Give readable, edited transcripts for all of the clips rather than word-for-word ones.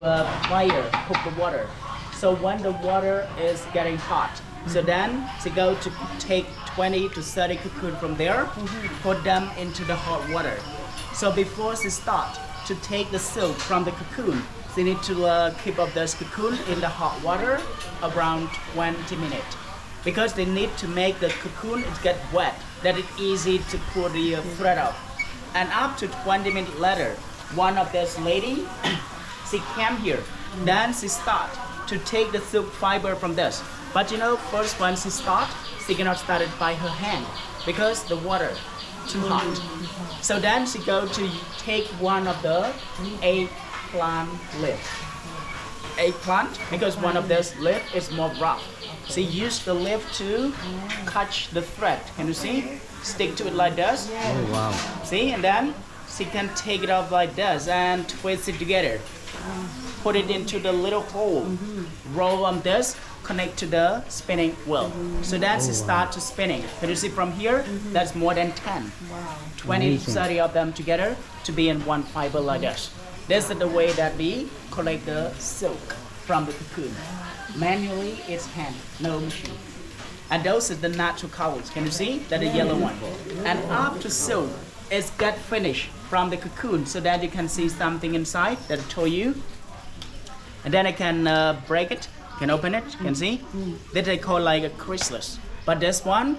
fire, cook the water. So when the water is getting hot, so then she go to take 20 to 30 cocoon from there, put them into the hot water. So before she start to take the silk from the cocoon, she need to keep up this cocoon in the hot water around 20 minutes. Because they need to make the cocoon it get wet, that it's easy to pull the thread up. And up to 20 minutes later, one of those lady, she came here. Then she start to take the silk fiber from this. But you know, first when she start, she cannot start it by her hand because the water too hot. So then she go to take one of the eggplant leaf. Eggplant, because one of those leaf is more rough. She used the leaf to catch the thread. Can you see? Stick to it like this. Oh wow. See, and then she can take it off like this and twist it together. Put it into the little hole. Roll on this, connect to the spinning wheel. So then she start to spinning. Can you see from here? That's more than 10. 20 to 30 of them together to be in one fiber like this. This is the way that we collect the silk from the cocoon. Manually, it's hand, no machine. And those are the natural colors. Can you see? That the yellow one. And after silk, it's get finished from the cocoon, so that you can see something inside that I told you. And then I can break it, can open it, can see? That they call like a chrysalis. But this one,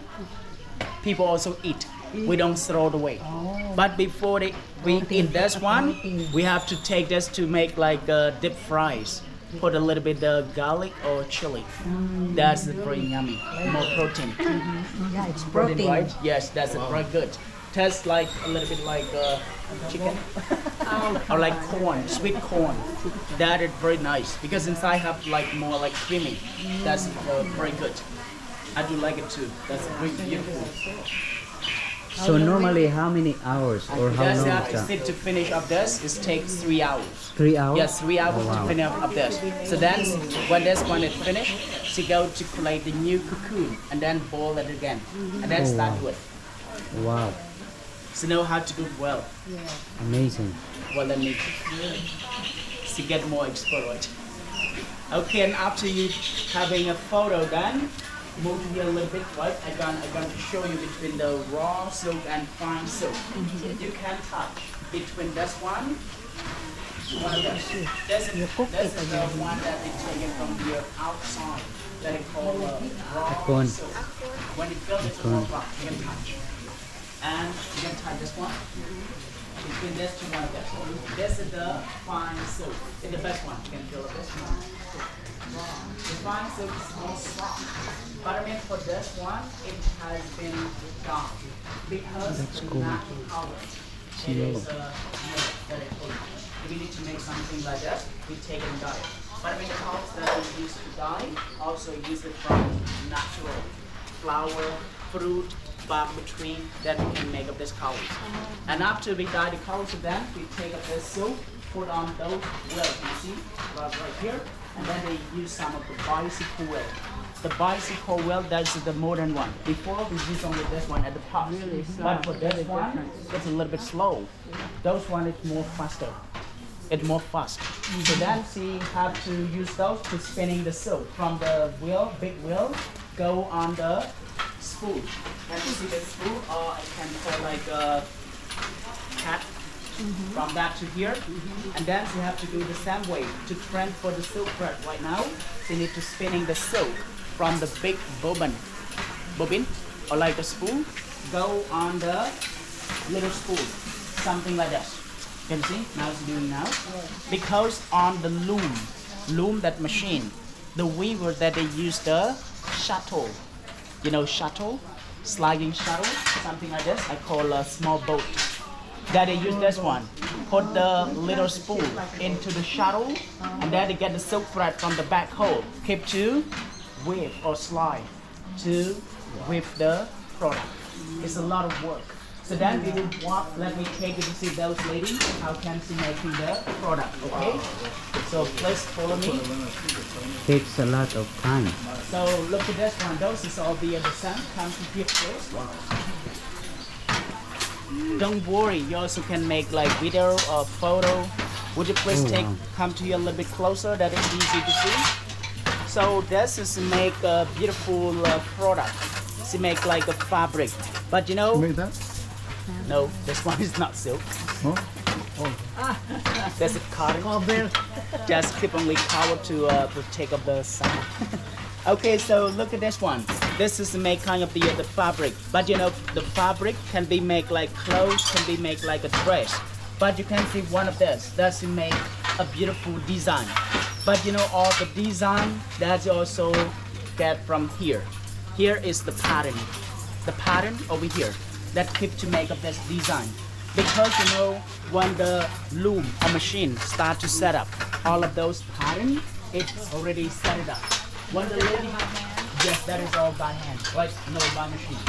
people also eat. We don't throw it away. But before we eat this one, we have to take this to make like deep fries. Put a little bit of garlic or chili. That's very yummy. More protein. Yeah, it's Protein, protein. right? Yes, that's very good. Tastes like a little bit like chicken or like corn, sweet corn. That is very nice because inside have like more like creamy. That's very good. I do like it too. That's very beautiful. So normally how many hours or how That's long that is that? sit to finish up this. It takes 3 hours. 3 hours? Yes, 3 hours to finish up this. So then when this one is finished, she go to collect the new cocoon and then boil it again. And then start with. Wow. She know how to do it well. Amazing. Well, let me. She get more expert. Okay, and after you having a photo done, move here a little bit, right? I'm going to show you between the raw silk and fine silk. You can touch between this one. This is the one that they taken from the outside that they call raw silk. When you feel it's more rough, you can touch. And you can touch this one. Between this two one of this. This is the fine silk. It's the best one. You can feel this one. The fine silk is more soft. But I mean for this one, it has been dark. Because the natural color. It is very cool. If we need to make something like this, we take it and dye it. But I mean the colors that we use to dye, also use it from natural flower, fruit, bark between that we can make up this colors. And after we dye the colors of them, we take up this silk, put on those wells, you see, right here, and then they use some of the bicycle well. The bicycle well, that's the modern one. Before we use only this one at the top. But for this one, it's a little bit slow. Those one is more faster. It's more fast. So then she have to use those to spinning the silk from the wheel, big wheel, go on the spool. And you see the spool, or I can call like a cat from that to here. And then she have to do the same way to transfer the silk thread. Right now, she need to spinning the silk from the big bobbin, or like a spool, go on the little spool, something like this. Can you see? Now it's doing now. Because on the loom that machine, the weaver that they use the shuttle. You know shuttle, sliding shuttle, something like this. I call a small boat. That they use this one. Put the little spool into the shuttle, and then they get the silk thread from the back hole. Keep to weave or slide to weave the product. It's a lot of work. So then we will walk. Let me take you to see those ladies. How can she making the product? Okay. So please follow me. Takes a lot of time. So look at this one. Those is all be at the same. Come to here first. Don't worry. You also can make like video or photo Would you please Oh, wow. come to you a little bit closer that it's easy to see? So this is to make a beautiful product. To make like a fabric. But you know, Make that? no, this one is not silk. Oh, oh. That's a cotton. Just keep only cover to protect of the sun. Okay, so look at this one. This is to make kind of the fabric. But you know, the fabric can be made like clothes, can be made like a dress. But you can see one of this. That's to make a beautiful design. But you know, all the design that you also get from here. Here is the pattern. The pattern over here that keep to make up this design. Because you know, when the loom or machine start to set up all of those pattern, it's already set it up. When the lady, yes, that is all by hand, right? No, by machine.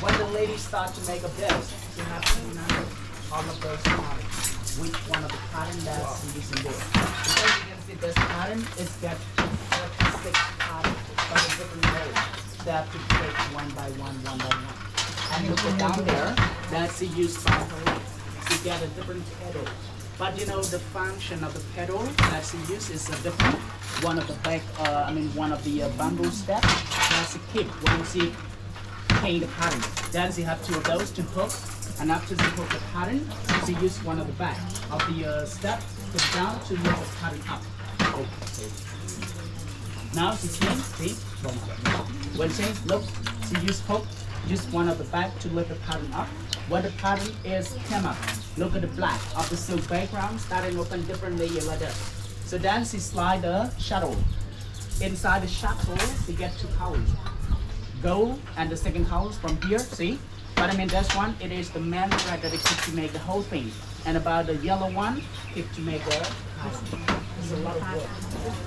When the lady start to make up this, you have to remember all of those patterns. Which one of the pattern that's using there. Because you can see this pattern is got 46 patterns from the different rows. That to take one by one by one. And you put down there, that's used by her. So you get a different pedal. But you know the function of the pedal that's used is a different. One of the back, one of the bamboo steps. That's a keep when you see paint the pattern. Then you have two of those to hook, and after you hook the pattern, you use one of the back of the step to down to lift the pattern up. Okay. Now you see, when you say look, so use hook, use one of the back to lift the pattern up. When the pattern is came up, look at the black of the silk background, starting open different layer like that. So then you slide the shuttle. Inside the shuttle, you get two colors. Gold and the second colors from here, see? But I mean this one, it is the main thread that it keeps to make the whole thing. And about the yellow one, keep to make the it's a lot of work.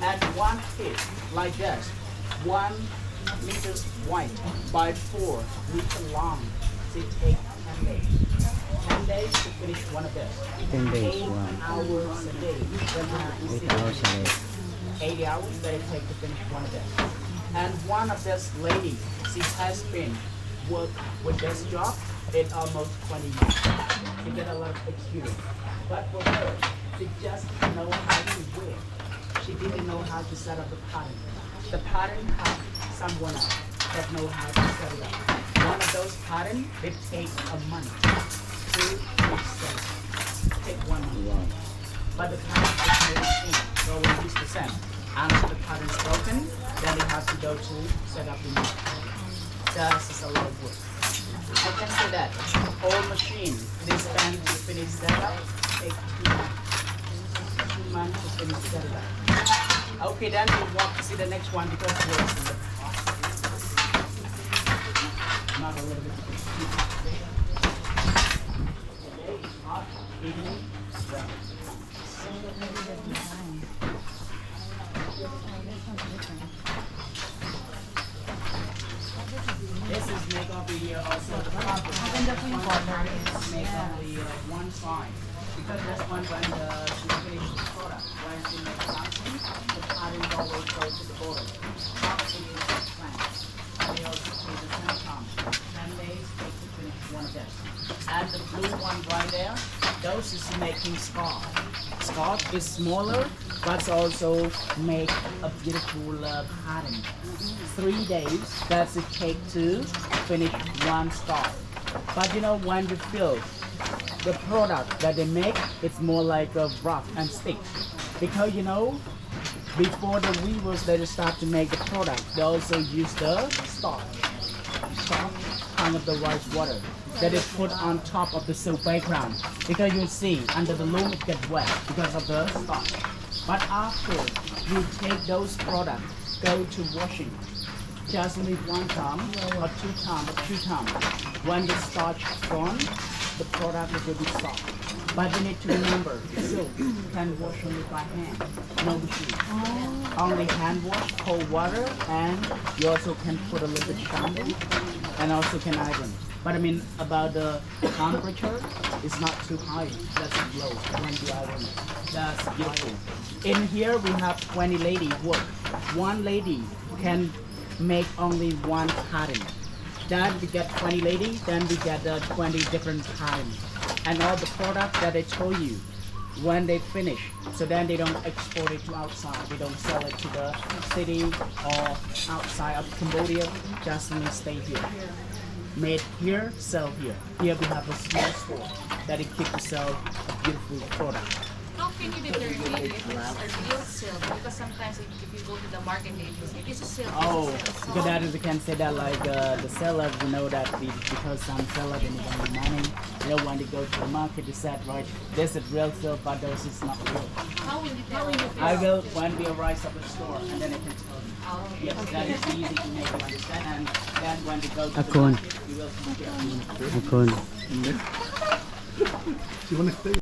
And one piece like this, 1 meter wide by 4 meter long. So it takes 10 days. 10 days to finish one of this. 10 days, 8 wow. hours a day. Then you have to 8 sit. hours a day. 80 hours that it takes to finish one of this. And one of this lady, she has been work with this job in almost 20 years. She get a lot of experience. But for her, she just know how to wear. She didn't know how to set up the pattern. The pattern had someone else that know how to set it up. One of those patterns, it takes a month to set. Take 1 month. Wow. But the pattern is made in, so we use the same. And if the pattern is broken, then you have to go to set up the new pattern. That is a lot of work. I can say that whole machine, this span to finish setup, takes 2 months. 2 months to finish setup. Okay, then we walk to see the next one because we're not a little bit. Today is hot, evening, well. This is make of the also the fabric. Make of the one side because this one when she finish the product, when she make something, the pattern always goes to the border. Something is the plant. They also take the same time. 10 days take to finish one of this. And the blue one right there, those is making scarf. Scarf is smaller, but also make a beautiful pattern. 3 days does it take to finish one scarf. But you know when you feel the product that they make, it's more like a rough and stick. Because you know, before the weavers they start to make the product, they also use the starch, kind of the rice water that is put on top of the silk background. Because you see under the loom it gets wet because of the starch. But after you take those products, go to washing. Just leave 1 time or 2 times or 2 times. When the starch gone, the product will be soft. But you need to remember, silk can wash only by hand, no machine. Only hand wash, cold water, and you also can put a little bit shampoo, and also can iron. But I mean about the temperature, it's not too high. That's low when you iron it. That's beautiful. In here we have 20 ladies work. One lady can make only one pattern. Then we get 20 ladies, then we get 20 different patterns. And all the products that I told you, when they finish. So then they don't export it to outside. They don't sell it to the city or outside of Cambodia. Just only stay here. Made here, sell here. Here we have a small store that it keep to sell a beautiful product. How can you determine if it's a real silk? Because sometimes if you go to the market, they say this is silk. Oh, this is silk. because that is you can say that like the seller, you know that because some seller they need only money. You know when they go to the market, they said right, this is real silk, but this is not real. How will you tell? I will when we arrive at the store, and then I can tell you. Yes, that is easy to make you understand, and then when they go to the Akon. market, you will compare. Akon. Do you want to stay?